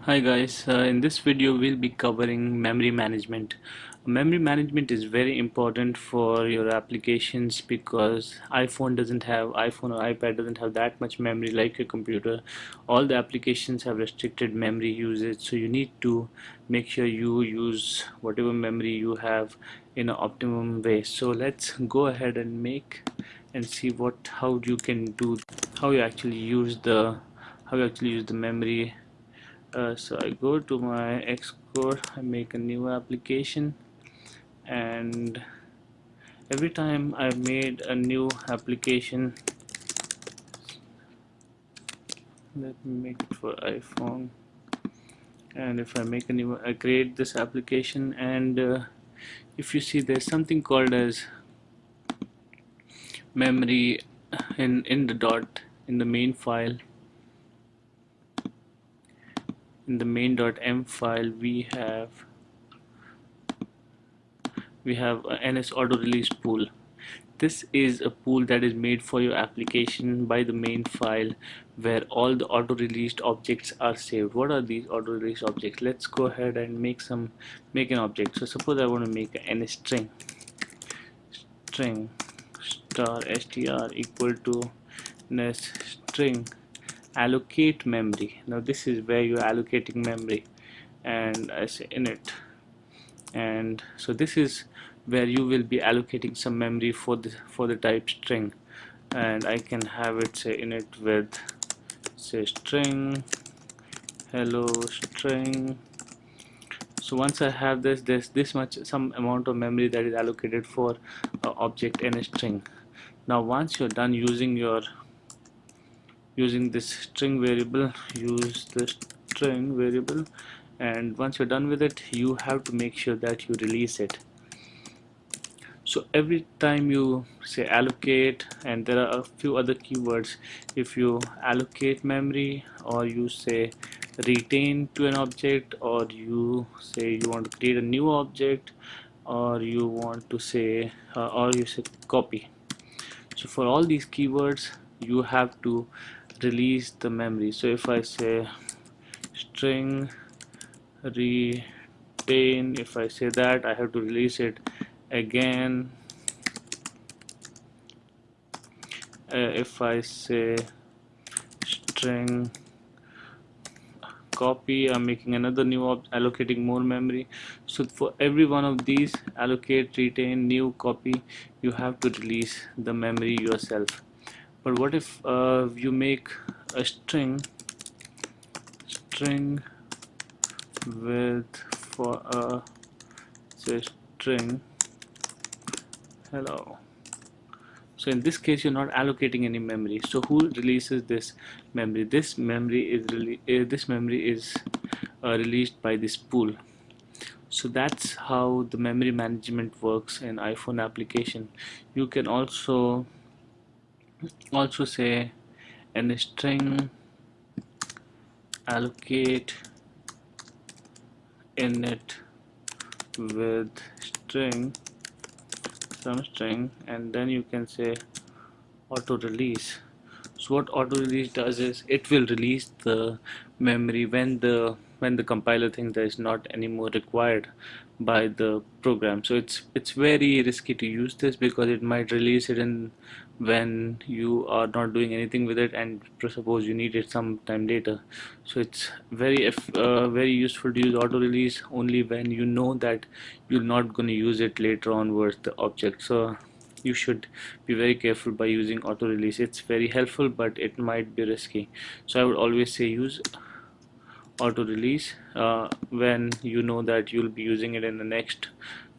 Hi guys, in this video we'll be covering memory management. Memory management is very important for your applications because iPhone or iPad doesn't have that much memory like your computer. All the applications have restricted memory usage, so you need to make sure you use whatever memory you have in an optimum way. So let's go ahead and see how you can do how you actually use the memory. So I go to my Xcode, I make a new application, and every time I made a new application, let me make it for iPhone, and if I make a new, I create this application, and if you see, there's something called as memory in the dot in the main file. In the main.m file, we have a ns auto release pool. This is a pool that is made for your application by the main file, where all the auto released objects are saved. What are these auto released objects? Let's go ahead and make an object. So suppose I want to make an string star str equal to ns string allocate memory. Now this is where you're allocating memory, and I say init, and so this is where you will be allocating some memory for the type string, and I can have it say init with say string hello string. So once I have there's this much, some amount of memory that is allocated for object in a string. Now once you're done using this string variable, use the string variable, and once you're done with it, you have to make sure that you release it. So every time you say allocate, and there are a few other keywords, if you allocate memory, or you say retain to an object, or you say you want to create a new object, or you want to say or you say copy. So for all these keywords you have to release the memory. So if I say string retain, if I say that, I have to release it again. If I say string copy, I'm making another new allocating more memory. So for every one of these, allocate, retain, new, copy, you have to release the memory yourself. But what if you make a string with for a say string hello? So in this case, you're not allocating any memory. So who releases this memory? This memory is released by this pool. So that's how the memory management works in iPhone application. You can also say an string allocate init with some string, and then you can say auto release. So what auto release does is it will release the memory when the compiler thinks that is not anymore required by the program. So it's very risky to use this because it might release it in when you are not doing anything with it, and suppose you need it some time later. So it's very useful to use auto release only when you know that you're not going to use it later onwards, the object. So you should be very careful by using auto release. It's very helpful, but it might be risky. So I would always say use auto release when you know that you'll be using it in the next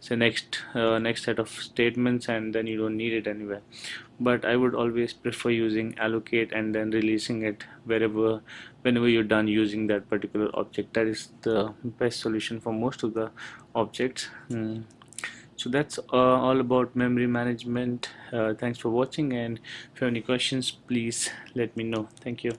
set of statements, and then you don't need it anywhere. But I would always prefer using allocate and then releasing it whenever you're done using that particular object. That is the best solution for most of the objects. So that's all about memory management. Thanks for watching, and if you have any questions, please let me know. Thank you.